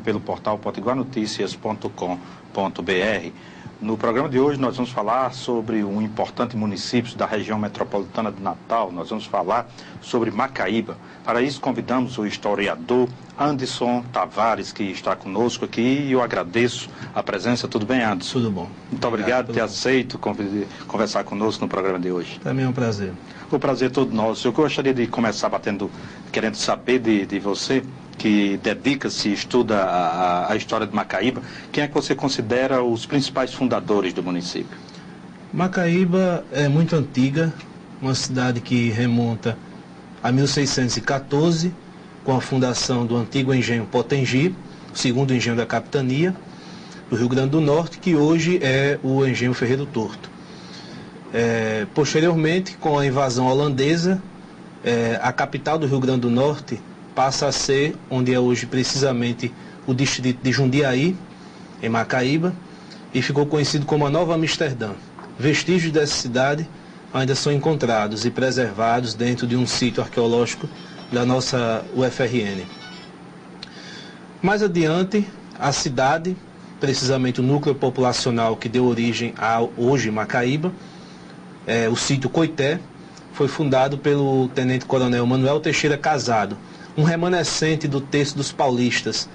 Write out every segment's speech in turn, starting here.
Pelo portal potiguarnoticias.com.br. No programa de hoje nós vamos falar sobre um importante município da região metropolitana de Natal. Nós vamos falar sobre Macaíba. Para isso convidamos o historiador Anderson Tavares, que está conosco aqui, e eu agradeço a presença. Tudo bem, Anderson? Tudo bom. Muito obrigado por ter aceito conversar conosco no programa de hoje. Também é um prazer. O prazer é todo nosso. Eu gostaria de começar querendo saber de você, que dedica-se e estuda a história de Macaíba, quem é que você considera os principais fundadores do município? Macaíba é muito antiga, uma cidade que remonta a 1614, com a fundação do antigo engenho Potengi, o segundo engenho da capitania do Rio Grande do Norte, que hoje é o engenho Ferreiro Torto. Posteriormente, com a invasão holandesa, a capital do Rio Grande do Norte passa a ser, onde é hoje precisamente o distrito de Jundiaí, em Macaíba, e ficou conhecido como a Nova Amsterdã. Vestígios dessa cidade ainda são encontrados e preservados dentro de um sítio arqueológico da nossa UFRN. Mais adiante, a cidade, precisamente o núcleo populacional que deu origem a hoje Macaíba, o sítio Coité, foi fundado pelo tenente-coronel Manuel Teixeira Casado, um remanescente do Terço dos Paulistas,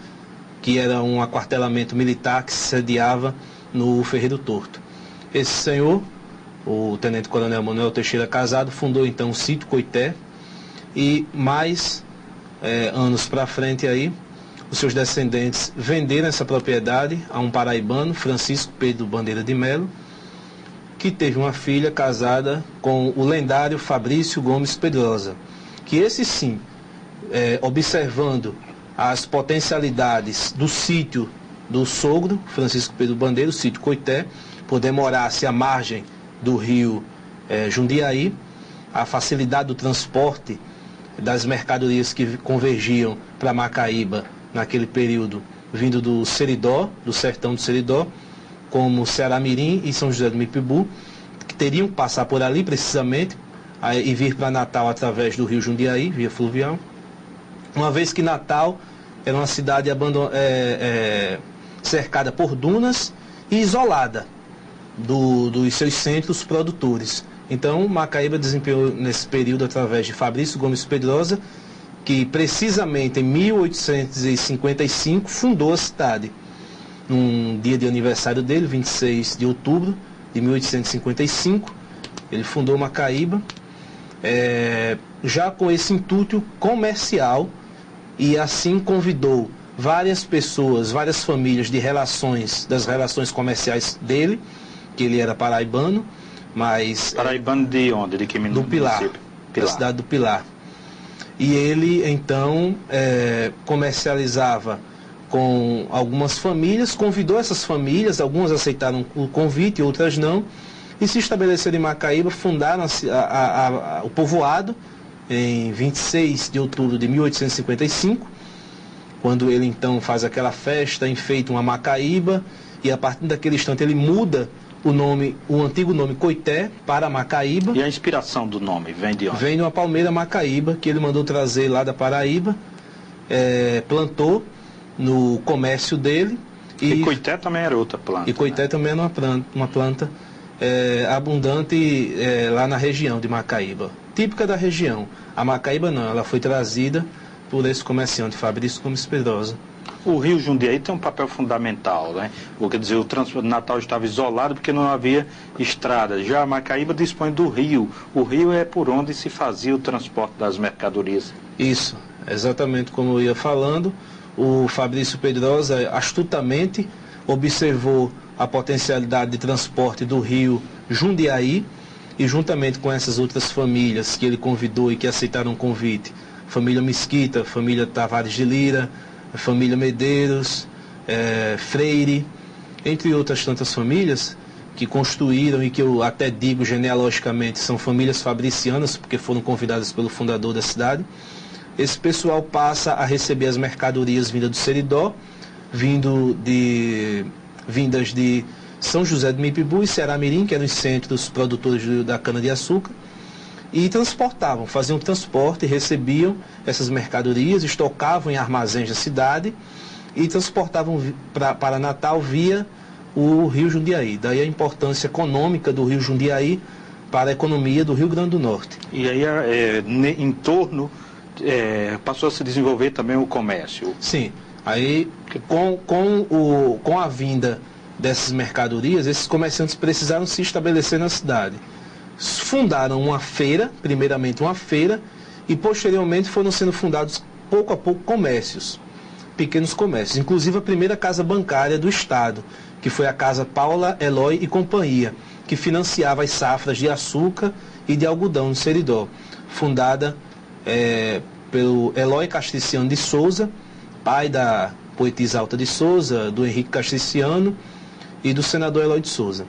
que era um aquartelamento militar que se sediava no Ferreiro Torto. Esse senhor, o tenente-coronel Manuel Teixeira Casado, fundou então o sítio Coité, e mais anos para frente aí, os seus descendentes venderam essa propriedade a um paraibano, Francisco Pedro Bandeira de Melo, que teve uma filha casada com o lendário Fabrício Gomes Pedrosa, que esse sim, observando as potencialidades do sítio do sogro, Francisco Pedro Bandeira, o sítio Coité, por demorar-se à margem do rio Jundiaí, a facilidade do transporte das mercadorias que convergiam para Macaíba naquele período, vindo do Seridó, do sertão do Seridó, como Ceará-Mirim e São José do Mipibu, que teriam que passar por ali precisamente e vir para Natal através do rio Jundiaí, via fluvial. Uma vez que Natal era uma cidade cercada por dunas e isolada dos seus centros produtores. Então, Macaíba desempenhou nesse período através de Fabrício Gomes Pedrosa, que precisamente em 1855 fundou a cidade. Num dia de aniversário dele, 26 de outubro de 1855, ele fundou Macaíba, já com esse intuito comercial, e assim convidou várias pessoas, várias famílias das relações comerciais dele, que ele era paraibano, mas... Paraibano de onde? De que município? Do Pilar, da cidade do Pilar. E ele, então, comercializava com algumas famílias, convidou essas famílias, algumas aceitaram o convite, outras não, e se estabeleceram em Macaíba, fundaram o povoado em 26 de outubro de 1855, quando ele então faz aquela festa, enfeita uma Macaíba, e a partir daquele instante ele muda o antigo nome Coité para Macaíba. E a inspiração do nome vem de onde? Vem de uma palmeira Macaíba, que ele mandou trazer lá da Paraíba, plantou no comércio dele. E Coité também era outra planta. E Coité, né? Também era uma planta abundante lá na região de Macaíba, típica da região. A Macaíba não, ela foi trazida por esse comerciante Fabrício Gomes Pedrosa. O rio Jundiaí tem um papel fundamental, né? Quer dizer, o transporte de Natal estava isolado porque não havia estrada. Já a Macaíba dispõe do rio. O rio é por onde se fazia o transporte das mercadorias. Isso, exatamente como eu ia falando. O Fabrício Pedrosa astutamente observou a potencialidade de transporte do rio Jundiaí, e juntamente com essas outras famílias que ele convidou e que aceitaram o convite, família Mesquita, família Tavares de Lira, família Medeiros, Freire, entre outras tantas famílias que construíram, e que eu até digo genealogicamente são famílias fabricianas, porque foram convidadas pelo fundador da cidade. Esse pessoal passa a receber as mercadorias vindas do Seridó, vindas de São José do Mipibu e Ceará-Mirim, que eram os centros produtores da cana-de-açúcar, e transportavam, faziam transporte, recebiam essas mercadorias, estocavam em armazéns da cidade e transportavam para Natal via o Rio Jundiaí. Daí a importância econômica do Rio Jundiaí para a economia do Rio Grande do Norte. E aí, em torno, passou a se desenvolver também o comércio. Sim, aí com a vinda dessas mercadorias, esses comerciantes precisaram se estabelecer na cidade. Fundaram uma feira, primeiramente uma feira, e posteriormente foram sendo fundados pouco a pouco comércios, pequenos comércios. Inclusive a primeira casa bancária do Estado, que foi a Casa Paula, Eloy e Companhia, que financiava as safras de açúcar e de algodão no Seridó, fundada pelo Eloy Castriciano de Souza, pai da poetisa Alta de Souza, do Henrique Castriciano e do senador Eloy de Souza.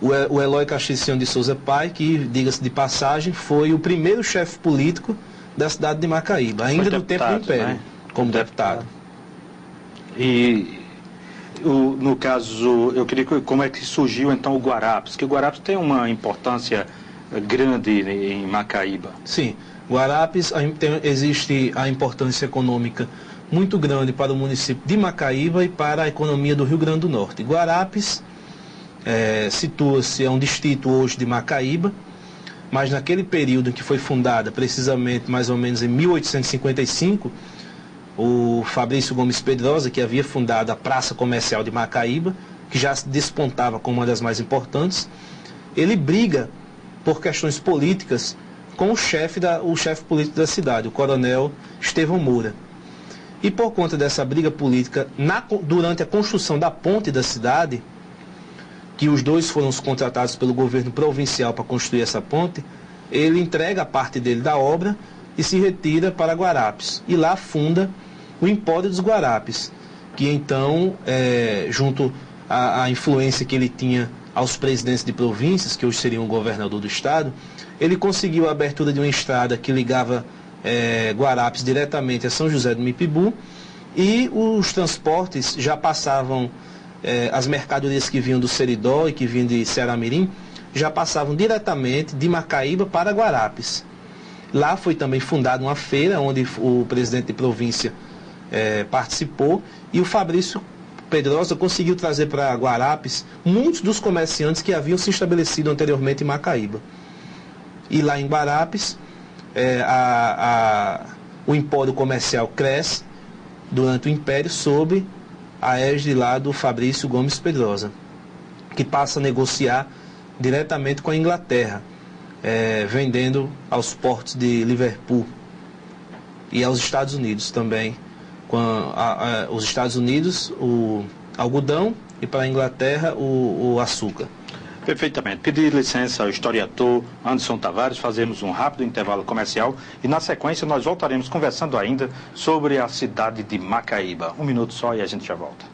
O Eloy Castriciano de Souza pai, que, diga-se de passagem, foi o primeiro chefe político da cidade de Macaíba, ainda do tempo do Império, né? Como deputado. E, no caso, eu queria como é que surgiu então o Guarapes, que o Guarapes tem uma importância grande em Macaíba. Sim, Guarapes existe a importância econômica muito grande para o município de Macaíba e para a economia do Rio Grande do Norte. Guarapes situa-se, é um distrito hoje de Macaíba, mas naquele período em que foi fundada, precisamente mais ou menos em 1855, o Fabrício Gomes Pedrosa, que havia fundado a Praça Comercial de Macaíba, que já se despontava como uma das mais importantes, ele briga por questões políticas com o chefe político da cidade, o coronel Estevão Moura. E por conta dessa briga política, durante a construção da ponte da cidade, que os dois foram contratados pelo governo provincial para construir essa ponte, ele entrega a parte dele da obra e se retira para Guarapes. E lá funda o Empório dos Guarapes, que então, junto à influência que ele tinha aos presidentes de províncias, que hoje seriam o governador do estado, ele conseguiu a abertura de uma estrada que ligava Guarapes diretamente a São José do Mipibu, e os transportes já passavam, as mercadorias que vinham do Seridó e que vinham de Ceará-Mirim, já passavam diretamente de Macaíba para Guarapes. Lá foi também fundada uma feira, onde o presidente de província participou, e o Fabrício Pedrosa conseguiu trazer para Guarapes muitos dos comerciantes que haviam se estabelecido anteriormente em Macaíba. E lá em Guarapes, o empório comercial cresce durante o Império sob a égide lá do Fabrício Gomes Pedrosa, que passa a negociar diretamente com a Inglaterra, vendendo aos portos de Liverpool e aos Estados Unidos também. Os Estados Unidos, o algodão, e para a Inglaterra, o açúcar. Perfeitamente. Pedir licença ao historiador Anderson Tavares, fazemos um rápido intervalo comercial e na sequência nós voltaremos conversando ainda sobre a cidade de Macaíba. Um minuto só e a gente já volta.